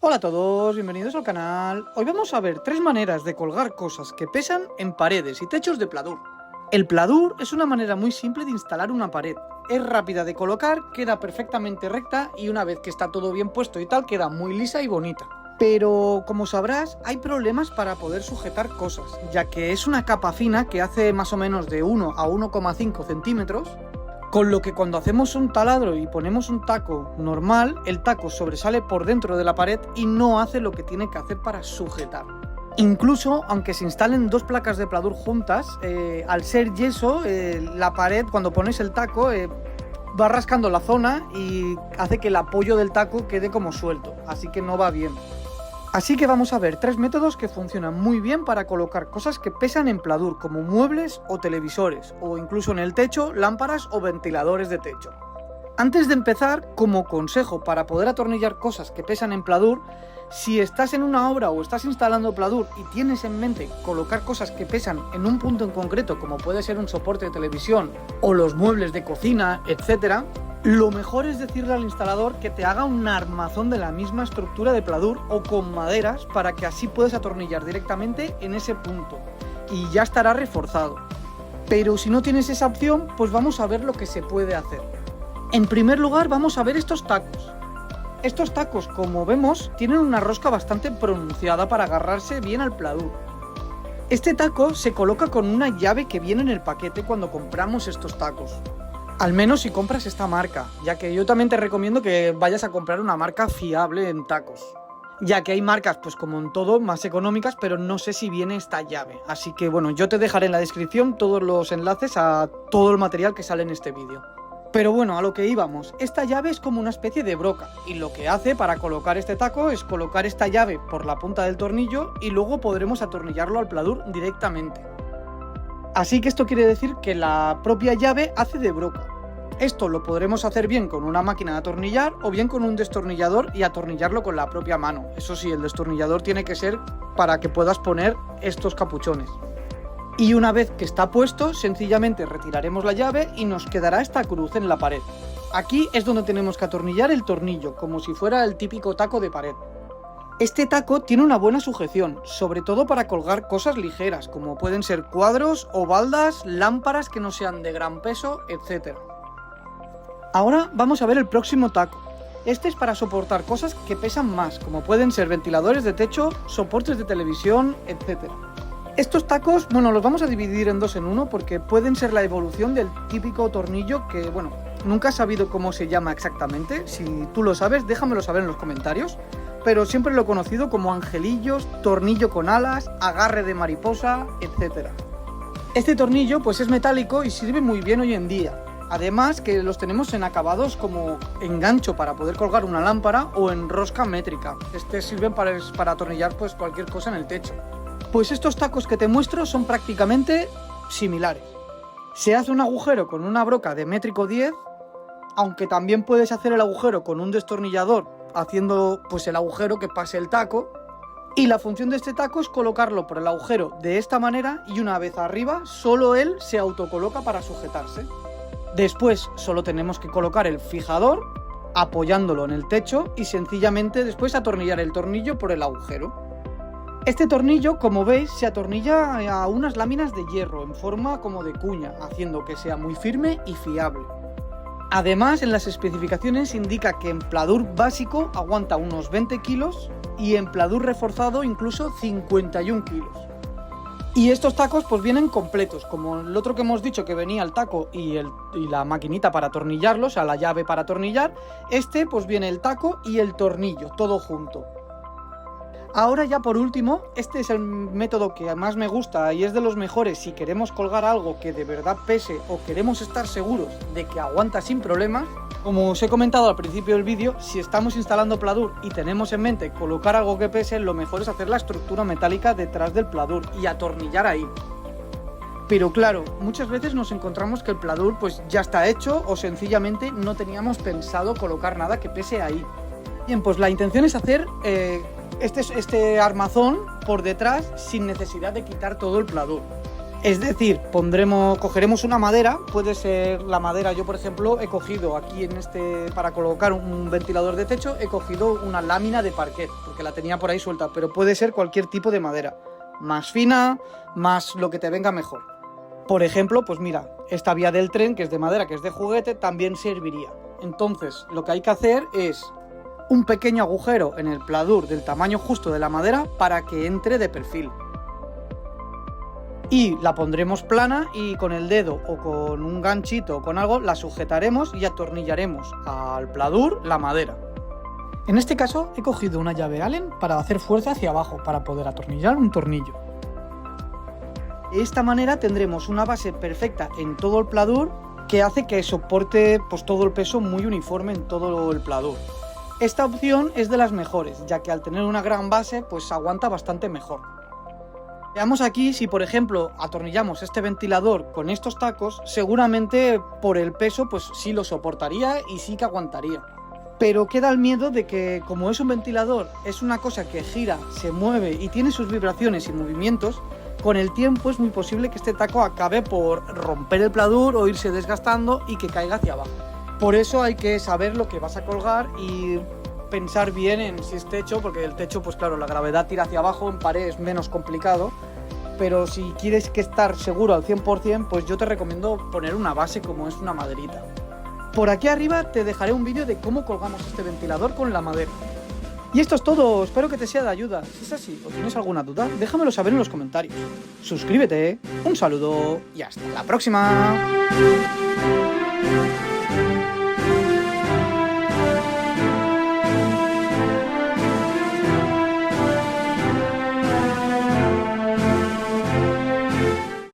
Hola a todos, bienvenidos al canal. Hoy vamos a ver 3 maneras de colgar cosas que pesan en paredes y techos de pladur. El pladur es una manera muy simple de instalar una pared. Es rápida de colocar, queda perfectamente recta y una vez que está todo bien puesto y tal, queda muy lisa y bonita. Pero, como sabrás, hay problemas para poder sujetar cosas, ya que es una capa fina que hace más o menos de 1 a 1,5 centímetros, con lo que cuando hacemos un taladro y ponemos un taco normal, el taco sobresale por dentro de la pared y no hace lo que tiene que hacer para sujetar. Incluso, aunque se instalen 2 placas de pladur juntas, al ser yeso, la pared, cuando pones el taco, va rascando la zona y hace que el apoyo del taco quede como suelto, así que no va bien. Así que vamos a ver 3 métodos que funcionan muy bien para colocar cosas que pesan en pladur, como muebles o televisores, o incluso en el techo, lámparas o ventiladores de techo. Antes de empezar, como consejo para poder atornillar cosas que pesan en pladur, si estás en una obra o estás instalando pladur y tienes en mente colocar cosas que pesan en un punto en concreto, como puede ser un soporte de televisión o los muebles de cocina, etc., lo mejor es decirle al instalador que te haga un armazón de la misma estructura de pladur o con maderas para que así puedas atornillar directamente en ese punto y ya estará reforzado. Pero si no tienes esa opción, pues vamos a ver lo que se puede hacer. En primer lugar, vamos a ver estos tacos. Estos tacos, como vemos, tienen una rosca bastante pronunciada para agarrarse bien al pladur. Este taco se coloca con una llave que viene en el paquete cuando compramos estos tacos. Al menos si compras esta marca, ya que yo también te recomiendo que vayas a comprar una marca fiable en tacos. Ya que hay marcas, pues como en todo, más económicas, pero no sé si viene esta llave. Así que bueno, yo te dejaré en la descripción todos los enlaces a todo el material que sale en este vídeo. Pero bueno, a lo que íbamos, esta llave es como una especie de broca y lo que hace para colocar este taco es colocar esta llave por la punta del tornillo y luego podremos atornillarlo al pladur directamente. Así que esto quiere decir que la propia llave hace de broca. Esto lo podremos hacer bien con una máquina de atornillar o bien con un destornillador y atornillarlo con la propia mano. Eso sí, el destornillador tiene que ser para que puedas poner estos capuchones. Y una vez que está puesto, sencillamente retiraremos la llave y nos quedará esta cruz en la pared. Aquí es donde tenemos que atornillar el tornillo, como si fuera el típico taco de pared. Este taco tiene una buena sujeción, sobre todo para colgar cosas ligeras, como pueden ser cuadros o baldas, lámparas que no sean de gran peso, etc. Ahora vamos a ver el próximo taco. Este es para soportar cosas que pesan más, como pueden ser ventiladores de techo, soportes de televisión, etc. Estos tacos, bueno, los vamos a dividir en 2 en 1 porque pueden ser la evolución del típico tornillo que, bueno, nunca he sabido cómo se llama exactamente. Si tú lo sabes, déjamelo saber en los comentarios. Pero siempre lo he conocido como angelillos, tornillo con alas, agarre de mariposa, etc. Este tornillo pues es metálico y sirve muy bien hoy en día. Además que los tenemos en acabados como engancho para poder colgar una lámpara o en rosca métrica. Sirven para atornillar pues cualquier cosa en el techo. Pues estos tacos que te muestro son prácticamente similares. Se hace un agujero con una broca de métrico 10, aunque también puedes hacer el agujero con un destornillador haciendo pues el agujero que pase el taco, y la función de este taco es colocarlo por el agujero de esta manera y una vez arriba solo él se autocoloca para sujetarse. Después solo tenemos que colocar el fijador apoyándolo en el techo y sencillamente después atornillar el tornillo por el agujero. Este tornillo, como veis, se atornilla a unas láminas de hierro en forma como de cuña, haciendo que sea muy firme y fiable. Además, en las especificaciones indica que en pladur básico aguanta unos 20 kilos y en pladur reforzado incluso 51 kilos. Y estos tacos pues vienen completos, como el otro que hemos dicho que venía el taco y la maquinita para atornillarlo, o sea la llave para atornillar. Este pues viene el taco y el tornillo, todo junto. Ahora ya por último, este es el método que más me gusta y es de los mejores si queremos colgar algo que de verdad pese o queremos estar seguros de que aguanta sin problemas. Como os he comentado al principio del vídeo, si estamos instalando pladur y tenemos en mente colocar algo que pese, lo mejor es hacer la estructura metálica detrás del pladur y atornillar ahí. Pero claro, muchas veces nos encontramos que el pladur pues ya está hecho o sencillamente no teníamos pensado colocar nada que pese ahí. Bien, pues la intención es hacer este armazón por detrás sin necesidad de quitar todo el pladur. Es decir, cogeremos una madera, puede ser la madera, yo por ejemplo he cogido aquí para colocar un ventilador de techo, he cogido una lámina de parquet, porque la tenía por ahí suelta, pero puede ser cualquier tipo de madera, más fina, más lo que te venga mejor. Por ejemplo, pues mira, esta vía del tren, que es de madera, que es de juguete, también serviría. Entonces, lo que hay que hacer es un pequeño agujero en el pladur del tamaño justo de la madera para que entre de perfil. Y la pondremos plana y con el dedo o con un ganchito o con algo la sujetaremos y atornillaremos al pladur la madera. En este caso he cogido una llave Allen para hacer fuerza hacia abajo para poder atornillar un tornillo. De esta manera tendremos una base perfecta en todo el pladur que hace que soporte pues, todo el peso muy uniforme en todo el pladur. Esta opción es de las mejores, ya que al tener una gran base pues aguanta bastante mejor. Veamos aquí si por ejemplo atornillamos este ventilador con estos tacos, seguramente por el peso pues sí lo soportaría y sí que aguantaría. Pero queda el miedo de que como es un ventilador, es una cosa que gira, se mueve y tiene sus vibraciones y movimientos, con el tiempo es muy posible que este taco acabe por romper el pladur o irse desgastando y que caiga hacia abajo. Por eso hay que saber lo que vas a colgar y pensar bien en si es techo, porque el techo, pues claro, la gravedad tira hacia abajo, en pared es menos complicado, pero si quieres que estar seguro al 100%, pues yo te recomiendo poner una base como es una maderita. Por aquí arriba te dejaré un vídeo de cómo colgamos este ventilador con la madera. Y esto es todo, espero que te sea de ayuda. Si es así o tienes alguna duda, déjamelo saber en los comentarios. Suscríbete, un saludo y hasta la próxima.